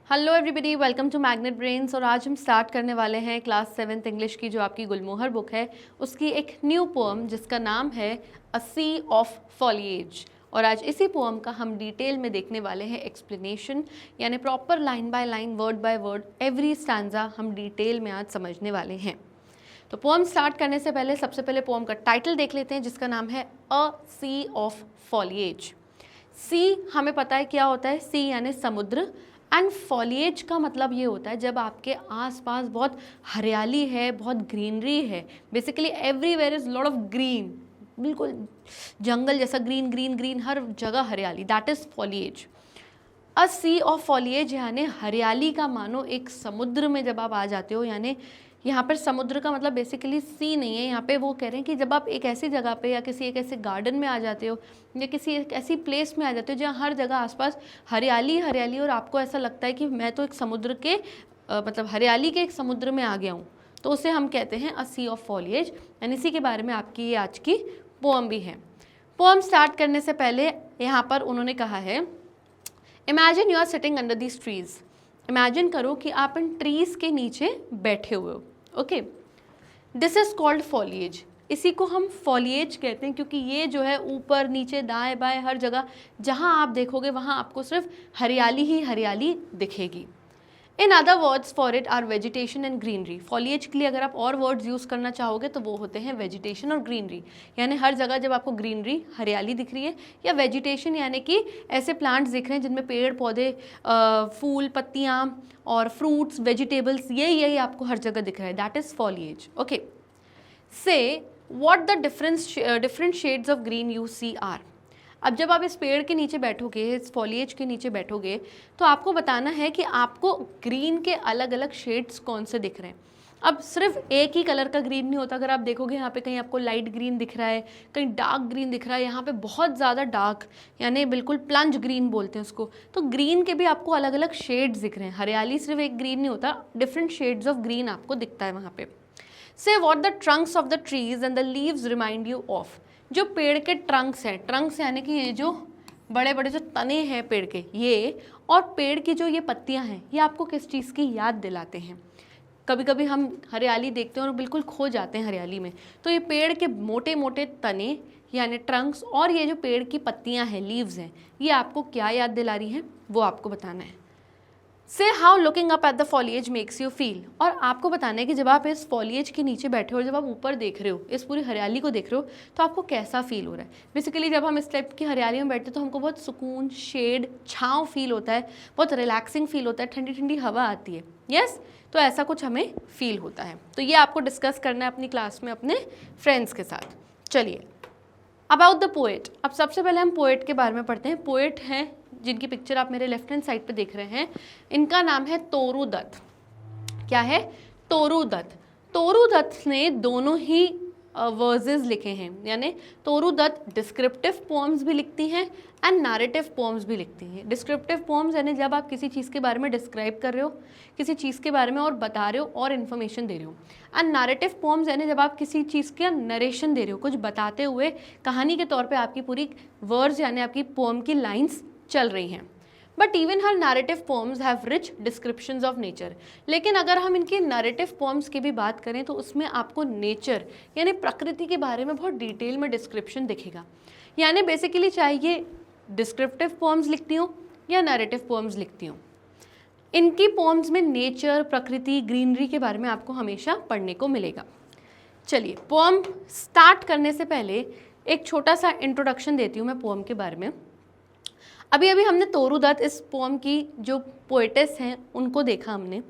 Hello everybody, welcome to Magnet Brains. और आज हम स्टार्ट करने वाले हैं क्लास 7th इंग्लिश की जो आपकी गुलमोहर बुक है उसकी एक न्यू पोएम जिसका नाम है अ सी ऑफ फॉलिएज। और आज इसी पोएम का हम डिटेल में देखने वाले हैं एक्सप्लेनेशन, यानी proper line by line, word by word, every stanza हम डिटेल में आज समझने वाले हैं। तो पोएम स्टार्ट करने से पहले सबसे पहले पोएम का टाइटल देख लेते हैं जिसका नाम है अ सी ऑफ फॉलिएज। सी हमें पता है क्या होता है, सी यानी समुद्र, एंड फॉलिएज का मतलब ये होता है जब आपके आसपास बहुत हरियाली है, बहुत ग्रीनरी है। Basically everywhere is lot of green, बिल्कुल जंगल जैसा ग्रीन ग्रीन ग्रीन, हर जगह हरियाली, that is foliage. A sea of foliage यानी हरियाली का मानो एक समुद्र में जब आप आ जाते हो, यानी यहाँ पर समुद्र का मतलब बेसिकली सी नहीं है, यहाँ पे वो कह रहे हैं कि जब आप एक ऐसी जगह पे या किसी एक ऐसे गार्डन में आ जाते हो या किसी एक ऐसी प्लेस में आ जाते हो जहाँ हर जगह आसपास हरियाली हरियाली और आपको ऐसा लगता है कि मैं तो एक समुद्र के मतलब हरियाली के एक समुद्र में आ गया हूँ, तो उसे हम कहते हैं अ सी ऑफ फॉलिएज। यानी इसी के बारे में आपकी ये आज की पोएम भी है। पोएम स्टार्ट करने से पहले यहाँ पर उन्होंने कहा है, imagine you are sitting under these trees. Imagine करो कि आप इन ट्रीज के नीचे बैठे हुए हो। Okay, this is called foliage. इसी को हम फॉलिएज कहते हैं क्योंकि ये जो है ऊपर नीचे दाएं बाएं हर जगह जहां आप देखोगे वहां आपको सिर्फ हरियाली ही हरियाली दिखेगी। In other words for it are vegetation and greenery. Foliage के लिए अगर आप और वर्ड्स यूज़ करना चाहोगे तो वो होते हैं वेजिटेशन और ग्रीनरी, यानी हर जगह जब आपको ग्रीनरी हरियाली दिख रही है, या वेजिटेशन यानी कि ऐसे प्लांट्स दिख रहे हैं जिनमें पेड़ पौधे, फूल, पत्तियाँ और फ्रूट्स, वेजिटेबल्स, यही आपको हर जगह दिख रहा है, that is foliage. Okay, so what the different shades of green you see are. अब जब आप इस पेड़ के नीचे बैठोगे, इस फॉलिएज के नीचे बैठोगे, तो आपको बताना है कि आपको ग्रीन के अलग अलग शेड्स कौन से दिख रहे हैं। अब सिर्फ एक ही कलर का ग्रीन नहीं होता। अगर आप देखोगे यहाँ पे कहीं आपको लाइट ग्रीन दिख रहा है, कहीं डार्क ग्रीन दिख रहा है, यहाँ पे बहुत ज़्यादा डार्क यानी बिल्कुल प्लंज ग्रीन बोलते हैं उसको। तो ग्रीन के भी आपको अलग अलग शेड्स दिख रहे हैं। हरियाली सिर्फ एक ग्रीन नहीं होता, डिफरेंट शेड्स ऑफ ग्रीन आपको दिखता है वहाँ पे। से what the Trunks of the trees and the leaves remind you of. जो पेड़ के ट्रंक्स हैं, ट्रंक्स यानी कि ये जो बड़े बड़े जो तने हैं पेड़ के, ये और पेड़ की जो ये पत्तियां हैं, ये आपको किस चीज़ की याद दिलाते हैं। कभी कभी हम हरियाली देखते हैं और बिल्कुल खो जाते हैं हरियाली में, तो ये पेड़ के मोटे मोटे तने यानी ट्रंक्स और ये जो पेड़ की पत्तियां हैं, लीव्स हैं, ये आपको क्या याद दिला रही हैं वो आपको बताना है। से how looking up at the foliage makes you feel. और आपको बताना है कि जब आप इस फॉलिएज के नीचे बैठे हो और जब आप ऊपर देख रहे हो, इस पूरी हरियाली को देख रहे हो, तो आपको कैसा फील हो रहा है। बेसिकली जब हम इस टाइप की हरियाली में बैठते हैं तो हमको बहुत सुकून, शेड, छाँव फील होता है, बहुत रिलैक्सिंग फील होता है, ठंडी ठंडी हवा आती है। यस, तो ऐसा कुछ हमें फील होता है। तो ये आपको डिस्कस करना है अपनी क्लास में अपने फ्रेंड्स के साथ। चलिए, अबाउट द पोएट। अब सबसे पहले हम पोएट के बारे में पढ़ते हैं। पोएट हैं जिनकी पिक्चर आप मेरे लेफ्ट हैंड साइड पे देख रहे हैं, इनका नाम है तोरू दत्त। क्या है? तोरू दत्त। तोरू दत्त ने दोनों ही वर्सेस लिखे हैं, यानी तोरू दत्त डिस्क्रिप्टिव पोएम्स भी लिखती हैं एंड नैरेटिव पोएम्स भी लिखती हैं। डिस्क्रिप्टिव पोएम्स यानी जब आप किसी चीज़ के बारे में डिस्क्राइब कर रहे हो, किसी चीज़ के बारे में और बता रहे हो और इन्फॉर्मेशन दे रहे हो। एंड नैरेटिव पोएम्स यानी जब आप किसी चीज़ का नरेशन दे रहे हो, कुछ बताते हुए कहानी के तौर पर आपकी पूरी वर्ड्स यानी आपकी पोएम की लाइन्स चल रही हैं। But even her narrative poems have rich descriptions of nature. लेकिन अगर हम इनकी नैरेटिव पोएम्स की भी बात करें तो उसमें आपको नेचर यानी प्रकृति के बारे में बहुत डिटेल में डिस्क्रिप्शन दिखेगा। यानी बेसिकली चाहे ये डिस्क्रिप्टिव पोएम्स लिखती हूँ या नैरेटिव पोएम्स लिखती हूँ, इनकी पोएम्स में नेचर, प्रकृति, ग्रीनरी के बारे में आपको हमेशा पढ़ने को मिलेगा। चलिए, पोएम स्टार्ट करने से पहले एक छोटा सा इंट्रोडक्शन देती हूँ मैं पोएम के बारे में। अभी अभी हमने तोरू दत्त, इस पोएम की जो पोएटेस हैं उनको देखा हमने।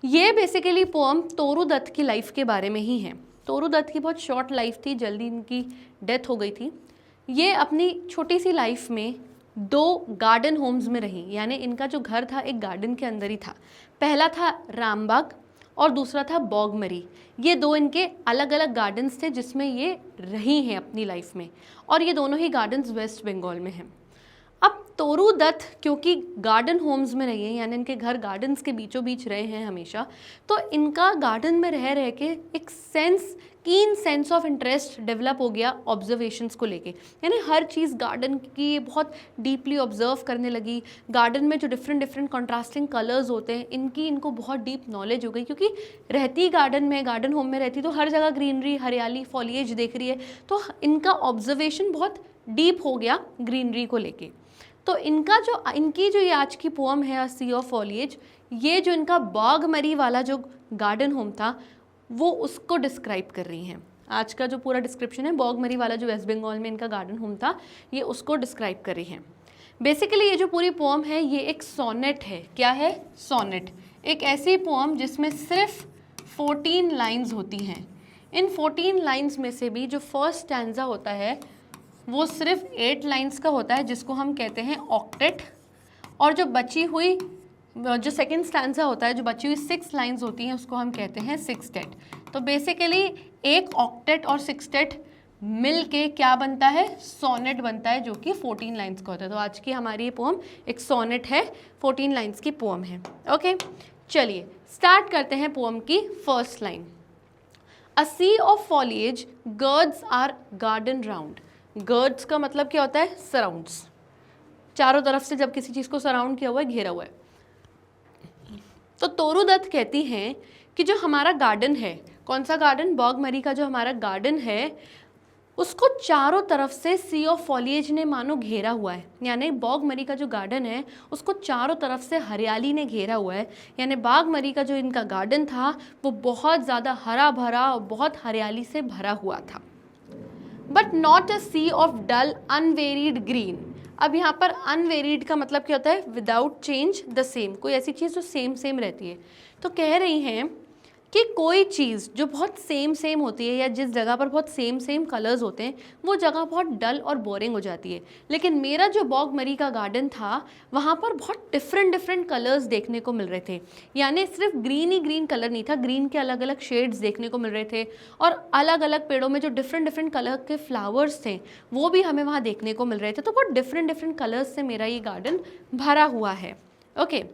ये बेसिकली पोएम तोरू दत्त की लाइफ के बारे में ही है। तोरू दत्त की बहुत शॉर्ट लाइफ थी, जल्दी इनकी डेथ हो गई थी। ये अपनी छोटी सी लाइफ में 2 गार्डन होम्स में रही, यानी इनका जो घर था एक गार्डन के अंदर ही था। पहला था रामबाग और दूसरा था बॉगमरी। ये 2 इनके अलग अलग गार्डन्स थे जिसमें ये रही हैं अपनी लाइफ में, और ये दोनों ही गार्डन्स वेस्ट बंगाल में हैं। अब तोरू दत्त क्योंकि गार्डन होम्स में रही हैं, यानी इनके घर गार्डन्स के बीचों बीच रहे हैं हमेशा, तो इनका गार्डन में रह रह के एक कीन सेंस ऑफ इंटरेस्ट डेवलप हो गया ऑब्जर्वेशंस को लेके, यानी हर चीज़ गार्डन की ये बहुत डीपली ऑब्जर्व करने लगी। गार्डन में जो डिफरेंट डिफरेंट कॉन्ट्रास्टिंग कलर्स होते हैं इनको बहुत डीप नॉलेज हो गई, क्योंकि रहती गार्डन में, गार्डन होम में रहती तो हर जगह ग्रीनरी, हरियाली, फॉलिएज देख रही है, तो इनका ऑब्जर्वेशन बहुत डीप हो गया ग्रीनरी को लेके। तो इनकी जो ये आज की पोअम है अ सी ऑफ फॉलिएज, ये जो इनका बागमरी वाला जो गार्डन होम था वो उसको डिस्क्राइब कर रही हैं। आज का जो पूरा डिस्क्रिप्शन है बागमरी वाला जो वेस्ट बंगाल में इनका गार्डन होम था, ये उसको डिस्क्राइब कर रही हैं। बेसिकली ये जो पूरी पोअम है ये एक सोनेट है। क्या है? सोनेट। एक ऐसी पोअम जिसमें सिर्फ 14 लाइन्स होती हैं। इन 14 लाइन्स में से भी जो फर्स्ट स्टैंजा होता है वो सिर्फ 8 लाइन्स का होता है, जिसको हम कहते हैं ऑक्टेट, और जो बची हुई जो सेकंड स्टैंजा होता है, जो बची हुई 6 लाइन्स होती हैं, उसको हम कहते हैं सिक्सटेट। तो बेसिकली एक ऑक्टेट और सिक्सटेट मिल के क्या बनता है? सोनेट बनता है, जो कि 14 लाइन्स का होता है। तो आज की हमारी ये पोम एक सोनेट है, 14 लाइन्स की पोम है। ओके, चलिए स्टार्ट करते हैं पोम की first line. A sea of foliage girds our garden round. Girds का मतलब क्या होता है? सराउंड्स। चारों तरफ से जब किसी चीज़ को सराउंड किया हुआ है, घेरा हुआ है। तो तोरू दत्त कहती हैं कि जो हमारा गार्डन है, कौन सा गार्डन? बागमरी का जो हमारा गार्डन है, उसको चारों तरफ से सी ऑफ फॉलिएज ने मानो घेरा हुआ है। यानी बागमरी का जो गार्डन है उसको चारों तरफ से हरियाली ने घेरा हुआ है। यानी बागमरी का जो इनका गार्डन था वो बहुत ज़्यादा हरा भरा और बहुत हरियाली से भरा हुआ था। But not a sea of dull unvaried green. अब यहाँ पर अनवेरिड का मतलब क्या होता है? Without change, the same. कोई ऐसी चीज़ जो सेम सेम रहती है। तो कह रही हैं कि कोई चीज़ जो बहुत सेम होती है या जिस जगह पर बहुत सेम कलर्स होते हैं वो जगह बहुत डल और बोरिंग हो जाती है। लेकिन मेरा जो बागमरी का गार्डन था वहाँ पर बहुत डिफरेंट कलर्स देखने को मिल रहे थे। यानी सिर्फ ग्रीन ही ग्रीन कलर नहीं था, ग्रीन के अलग अलग शेड्स देखने को मिल रहे थे, और अलग अलग पेड़ों में जो डिफरेंट कलर के फ्लावर्स थे वो भी हमें वहाँ देखने को मिल रहे थे। तो बहुत डिफरेंट कलर्स से मेरा ये गार्डन भरा हुआ है। Okay,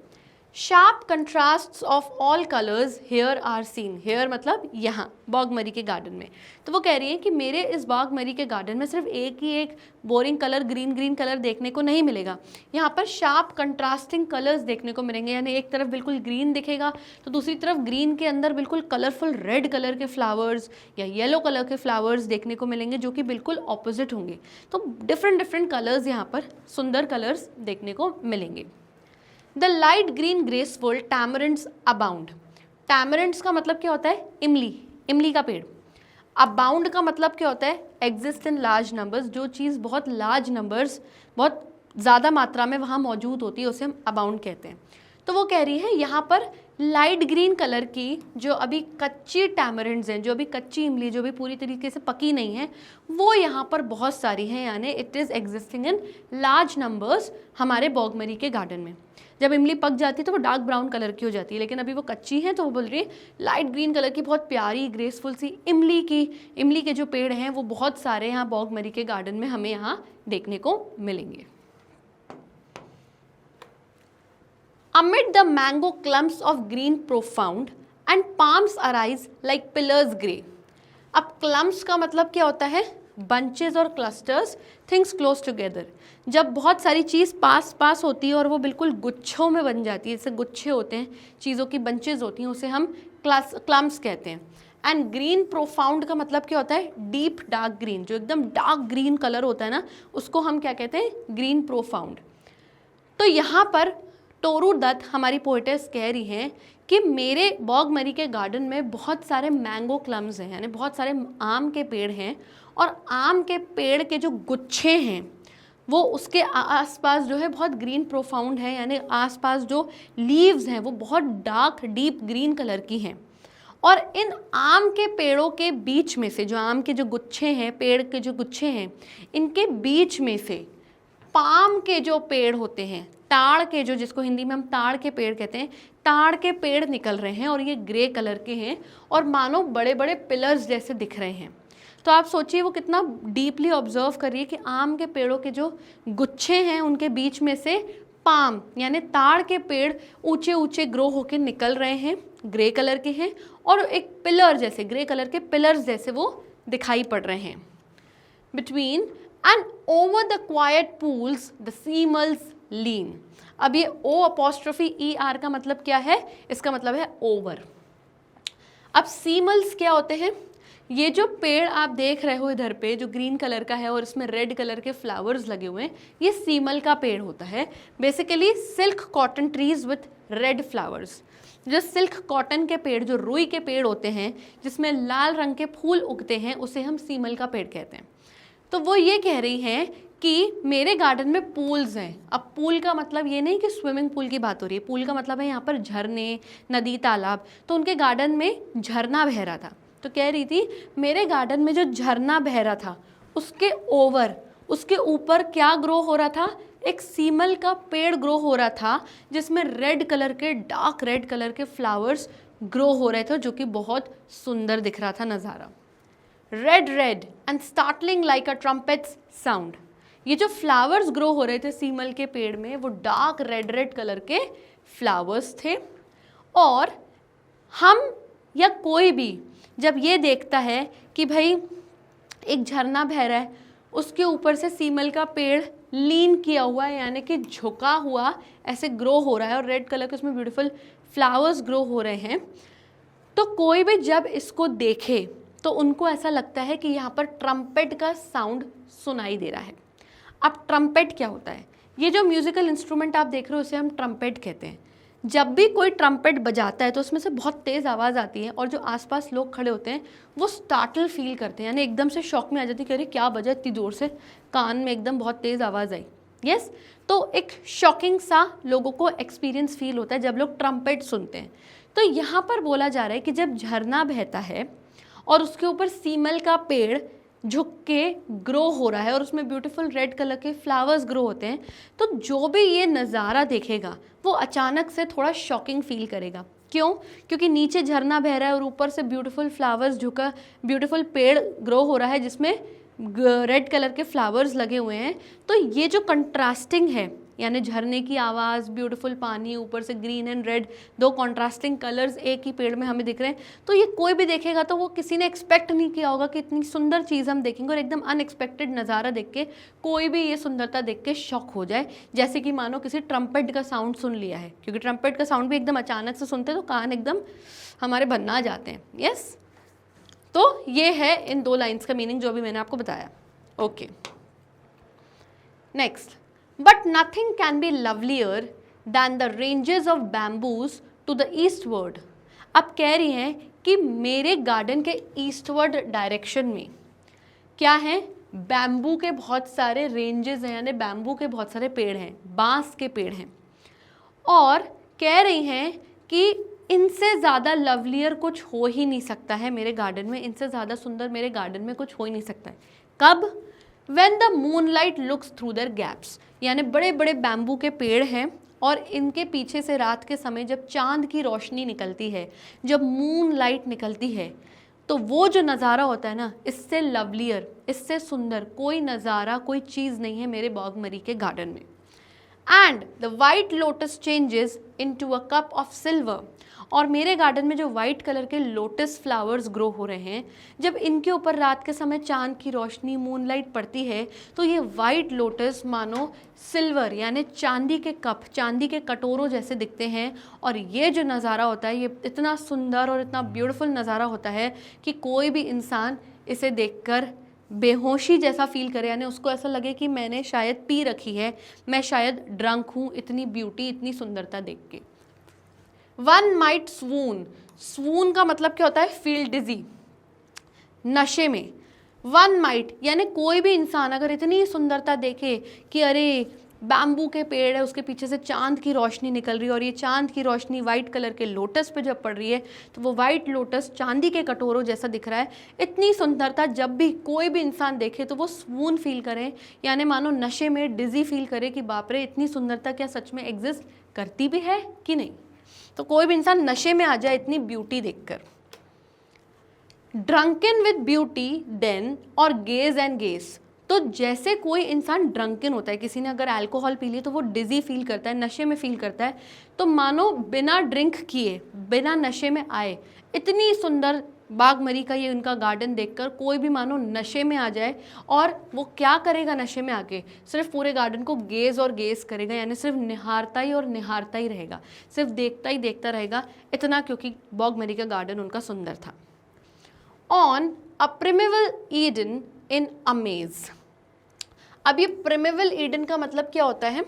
sharp contrasts of all colours here are seen. Here मतलब यहाँ बागमरी के गार्डन में। तो वो कह रही है कि मेरे इस बागमरी के गार्डन में सिर्फ एक बोरिंग कलर, ग्रीन कलर देखने को नहीं मिलेगा। यहाँ पर शार्प कंट्रास्टिंग कलर्स देखने को मिलेंगे। यानी एक तरफ बिल्कुल ग्रीन दिखेगा तो दूसरी तरफ ग्रीन के अंदर बिल्कुल कलरफुल रेड कलर के फ्लावर्स या येलो कलर के फ्लावर्स देखने को मिलेंगे, जो कि बिल्कुल ऑपोजिट होंगे। तो डिफरेंट कलर्स यहाँ पर, सुंदर कलर्स देखने को मिलेंगे। The light green graceful tamarinds abound. Tamarinds का मतलब क्या होता है? इमली का पेड़। अबाउंड का मतलब क्या होता है? Exist in large numbers. जो चीज़ बहुत लार्ज नंबर्स, बहुत ज़्यादा मात्रा में वहाँ मौजूद होती है उसे हम अबाउंड कहते हैं। तो वो कह रही है यहाँ पर लाइट ग्रीन कलर की जो अभी कच्ची टैमरिंड्स हैं, जो अभी कच्ची इमली, जो भी पूरी तरीके से पकी नहीं है, वो यहाँ पर बहुत सारी हैं। यानी it is existing in large numbers हमारे बागमरी के गार्डन में। जब इमली पक जाती है तो वो डार्क ब्राउन कलर की हो जाती है, लेकिन अभी वो कच्ची है तो वो बोल रही है लाइट ग्रीन कलर की बहुत प्यारी ग्रेसफुल सी इमली के जो पेड़ हैं वो बहुत सारे यहाँ बागमरी के गार्डन में हमें यहाँ देखने को मिलेंगे। Amid the mango clumps of green profound and palms arise like pillars grey। अब clumps का मतलब क्या होता है? बंचेज और क्लस्टर्स, थिंग्स क्लोज टुगेदर। जब बहुत सारी चीज़ पास होती है और वो बिल्कुल गुच्छों में बन जाती है, जैसे गुच्छे होते हैं, चीज़ों की बंचेज होती हैं, उसे हम क्लम्प्स कहते हैं। एंड ग्रीन प्रोफाउंड का मतलब क्या होता है? Deep dark green. जो एकदम डार्क ग्रीन कलर होता है ना, उसको हम क्या कहते हैं? Green profound. तो यहाँ पर तोरू दत्त हमारी पोएटेस कह रही हैं कि मेरे बागमरी के गार्डन में बहुत सारे मैंगो क्लम्स हैं, यानी बहुत सारे आम के पेड़ हैं, और आम के पेड़ के जो गुच्छे हैं वो उसके आसपास जो है बहुत ग्रीन प्रोफाउंड है। यानी आसपास जो लीव्स हैं वो बहुत डार्क डीप ग्रीन कलर की हैं। और इन आम के पेड़ों के बीच में से, जो आम के जो गुच्छे हैं, पेड़ के जो गुच्छे हैं, इनके बीच में से पाम के जो पेड़ होते हैं, ताड़ के जो, जिसको हिंदी में हम ताड़ के पेड़ कहते हैं, ताड़ के पेड़ निकल रहे हैं और ये ग्रे कलर के हैं और मानो बड़े बड़े पिलर्स जैसे दिख रहे हैं। तो आप सोचिए वो कितना डीपली ऑब्जर्व करिए कि आम के पेड़ों के जो गुच्छे हैं उनके बीच में से पाम यानी ताड़ के पेड़ ऊंचे ऊंचे ग्रो होकर निकल रहे हैं, ग्रे कलर के हैं और एक पिलर जैसे ग्रे कलर के पिलर्स जैसे वो दिखाई पड़ रहे हैं। Between and over the quiet pools the seemuls लीन। अब ये ओ अपोस्ट्रोफी ई आर का मतलब क्या है? इसका मतलब है ओवर। अब सीमल्स क्या होते हैं? ये जो पेड़ आप देख रहे हो इधर पे जो ग्रीन कलर का है और इसमें रेड कलर के फ्लावर्स लगे हुए हैं, ये सीमल का पेड़ होता है। Basically silk cotton trees with red flowers. जो सिल्क कॉटन के पेड़, जो रुई के पेड़ होते हैं जिसमें लाल रंग के फूल उगते हैं, उसे हम सीमल का पेड़ कहते हैं। तो वो ये कह रही हैं कि मेरे गार्डन में पूल्स हैं। अब पूल का मतलब ये नहीं कि स्विमिंग पूल की बात हो रही है, पूल का मतलब है यहाँ पर झरने, नदी, तालाब। तो उनके गार्डन में झरना बह रहा था, तो कह रही थी मेरे गार्डन में जो झरना बह रहा था उसके ओवर, उसके ऊपर क्या ग्रो हो रहा था? एक सीमल का पेड़ ग्रो हो रहा था जिसमें रेड कलर के, डार्क रेड कलर के फ्लावर्स ग्रो हो रहे थे, जो कि बहुत सुंदर दिख रहा था नज़ारा। Red red and startling like a trumpets sound. ये जो फ्लावर्स ग्रो हो रहे थे सीमल के पेड़ में, वो डार्क रेड रेड कलर के फ्लावर्स थे। और हम या कोई भी जब ये देखता है कि भाई एक झरना बह रहा है, उसके ऊपर से सीमल का पेड़ लीन किया हुआ है यानी कि झुका हुआ ऐसे ग्रो हो रहा है और रेड कलर के उसमें ब्यूटीफुल फ्लावर्स ग्रो हो रहे हैं, तो कोई भी जब इसको देखे तो उनको ऐसा लगता है कि यहाँ पर ट्रम्पेट का साउंड सुनाई दे रहा है। अब ट्रम्पेट क्या होता है? ये जो म्यूज़िकल इंस्ट्रूमेंट आप देख रहे हो उसे हम ट्रम्पेट कहते हैं। जब भी कोई ट्रम्पेट बजाता है तो उसमें से बहुत तेज़ आवाज़ आती है और जो आसपास लोग खड़े होते हैं वो स्टार्टल फील करते हैं, यानी एकदम से शॉक में आ जाती है कि अरे क्या बजा इतनी ज़ोर से, कान में एकदम बहुत तेज़ आवाज़ आई। यस, तो एक शॉकिंग सा लोगों को एक्सपीरियंस फील होता है जब लोग ट्रम्पेट सुनते हैं। तो यहाँ पर बोला जा रहा है कि जब झरना बहता है और उसके ऊपर सीमल का पेड़ झुक के ग्रो हो रहा है और उसमें ब्यूटीफुल रेड कलर के फ्लावर्स ग्रो होते हैं, तो जो भी ये नज़ारा देखेगा वो अचानक से थोड़ा शॉकिंग फील करेगा। क्यों? क्योंकि नीचे झरना बह रहा है और ऊपर से ब्यूटीफुल फ्लावर्स झुका, ब्यूटीफुल पेड़ ग्रो हो रहा है जिसमें रेड कलर के फ्लावर्स लगे हुए हैं। तो ये जो कंट्रास्टिंग है, यानी झरने की आवाज़, ब्यूटीफुल पानी, ऊपर से ग्रीन एंड रेड, दो कॉन्ट्रास्टिंग कलर्स एक ही पेड़ में हमें दिख रहे हैं, तो ये कोई भी देखेगा तो वो किसी ने एक्सपेक्ट नहीं किया होगा कि इतनी सुंदर चीज़ हम देखेंगे और एकदम अनएक्सपेक्टेड नज़ारा देख के कोई भी ये सुंदरता देख के शॉक हो जाए, जैसे कि मानो किसी ट्रम्पेट का साउंड सुन लिया है। क्योंकि ट्रम्पेट का साउंड भी एकदम अचानक से सुनते हैं तो कान एकदम हमारे भन्ना जाते हैं। यस, तो ये है इन दो लाइन्स का मीनिंग जो अभी मैंने आपको बताया। Okay, next, but nothing can be lovelier than the ranges of bamboos to the eastward। अब कह रही हैं कि मेरे गार्डन के ईस्टवर्ड डायरेक्शन में क्या है? बैम्बू के बहुत सारे रेंजेस हैं, यानी बैम्बू के बहुत सारे पेड़ हैं, बांस के पेड़ हैं। और कह रही हैं कि इनसे ज़्यादा लवलियर कुछ हो ही नहीं सकता है मेरे गार्डन में, इनसे ज़्यादा सुंदर मेरे गार्डन में कुछ हो ही नहीं सकता है। कब? When the moonlight looks through their gaps, यानी बड़े बड़े बैम्बू के पेड़ हैं और इनके पीछे से रात के समय जब चांद की रोशनी निकलती है, जब मून लाइट निकलती है, तो वो जो नज़ारा होता है ना, इससे लवलियर, इससे सुंदर कोई नज़ारा, कोई चीज़ नहीं है मेरे बॉगमरी के गार्डन में। And the white lotus changes into a cup of silver. और मेरे गार्डन में जो वाइट कलर के लोटस फ्लावर्स ग्रो हो रहे हैं, जब इनके ऊपर रात के समय चांद की रोशनी, मूनलाइट पड़ती है, तो ये वाइट लोटस मानो सिल्वर यानी चांदी के कप, चांदी के कटोरों जैसे दिखते हैं। और ये जो नज़ारा होता है ये इतना सुंदर और इतना ब्यूटीफुल नज़ारा होता है कि कोई भी इंसान इसे देखकर बेहोशी जैसा फील करे, यानी उसको ऐसा लगे कि मैंने शायद पी रखी है, मैं शायद ड्रंक हूँ, इतनी ब्यूटी, इतनी सुंदरता देख के। One might स्वून। स्वून का मतलब क्या होता है? फील डिजी, नशे में। वन माइट यानी कोई भी इंसान अगर इतनी सुंदरता देखे कि अरे बैम्बू के पेड़ है, उसके पीछे से चांद की रोशनी निकल रही है और ये चांद की रोशनी वाइट कलर के लोटस पे जब पड़ रही है तो वो वाइट लोटस चांदी के कटोरों जैसा दिख रहा है। इतनी सुंदरता जब भी कोई भी इंसान देखे तो वो स्वून फील करे, यानी मानो नशे में डिजी फील करे कि बाप रे इतनी सुंदरता क्या सच में एग्जिस्ट करती भी है कि नहीं। तो कोई भी इंसान नशे में आ जाए इतनी ब्यूटी देखकर। ड्रंकन विद ब्यूटी देन और गेज एंड गेस। तो जैसे कोई इंसान ड्रंकन होता है, किसी ने अगर अल्कोहल पी ली तो वो डिजी फील करता है, नशे में फील करता है, तो मानो बिना ड्रिंक किए, बिना नशे में आए, इतनी सुंदर बागमरी का ये उनका गार्डन देखकर कोई भी मानो नशे में आ जाए, और वो क्या करेगा नशे में आके, सिर्फ पूरे गार्डन को गेज और गेज करेगा, यानी सिर्फ निहारता ही और निहारता ही रहेगा, सिर्फ देखता ही देखता रहेगा, इतना क्योंकि बागमरी का गार्डन उनका सुंदर था। ऑन अ प्रिमेवल ईडन इन अ मेज। अब ये प्रिमेवल ईडन का मतलब क्या होता है?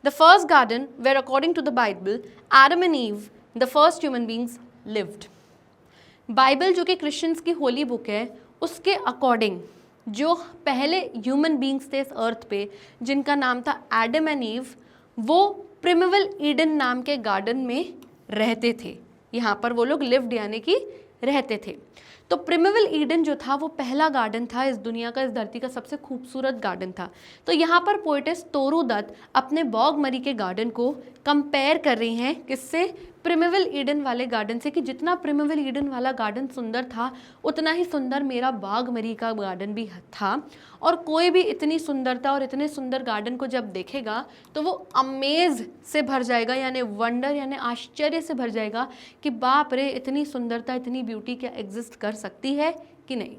The first garden where according to the Bible Adam and Eve the first human beings lived. Bible जो कि क्रिश्चियंस की होली बुक है, उसके अकॉर्डिंग जो पहले ह्यूमन बींग्स थे इस अर्थ पे, जिनका नाम था एडम एंड ईव, वो प्रिमेवल ईडन नाम के गार्डन में रहते थे। यहाँ पर वो लोग लिव्ड यानी कि रहते थे। तो प्रिमेवल ईडन जो था वो पहला गार्डन था इस दुनिया का, इस धरती का सबसे खूबसूरत गार्डन था। तो यहाँ पर पोएटेस तोरू दत्त अपने बागमरी के गार्डन को कंपेयर कर रही हैं किससे? प्रिमेवल ईडन वाले गार्डन से, कि जितना प्रिमेवल ईडन वाला गार्डन सुंदर था उतना ही सुंदर मेरा बागमरी का गार्डन भी था। और कोई भी इतनी सुंदरता और इतने सुंदर गार्डन को जब देखेगा तो वो अमेज से भर जाएगा, यानी वंडर यानी आश्चर्य से भर जाएगा कि बाप रे, इतनी सुंदरता, इतनी ब्यूटी क्या एग्जिस्ट कर सकती है कि नहीं।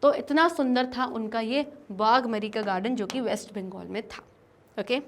तो इतना सुंदर था उनका ये बागमरी का गार्डन जो कि वेस्ट बंगाल में था। Okay,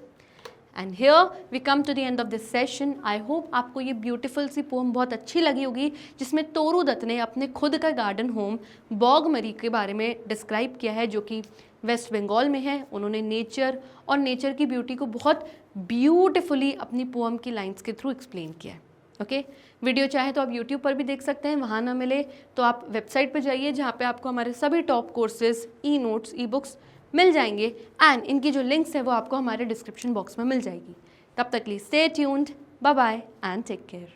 and here we come to the end of this session. I hope आपको ये ब्यूटीफुल सी पोम बहुत अच्छी लगी होगी, जिसमें तोरू दत्त ने अपने खुद का गार्डन होम बागमरी के बारे में डिस्क्राइब किया है, जो कि वेस्ट बंगाल में है। उन्होंने नेचर और नेचर की ब्यूटी को बहुत ब्यूटीफुली अपनी पोम की लाइन्स के थ्रू एक्सप्लेन किया है। ओके, वीडियो चाहे तो आप यूट्यूब पर भी देख सकते हैं, वहाँ ना मिले तो आप वेबसाइट पर जाइए जहाँ पे आपको हमारे सभी top courses, e notes, e books मिल जाएंगे, एंड इनकी जो लिंक्स है वो आपको हमारे डिस्क्रिप्शन बॉक्स में मिल जाएगी। तब तक के लिए stay tuned, bye bye and take care.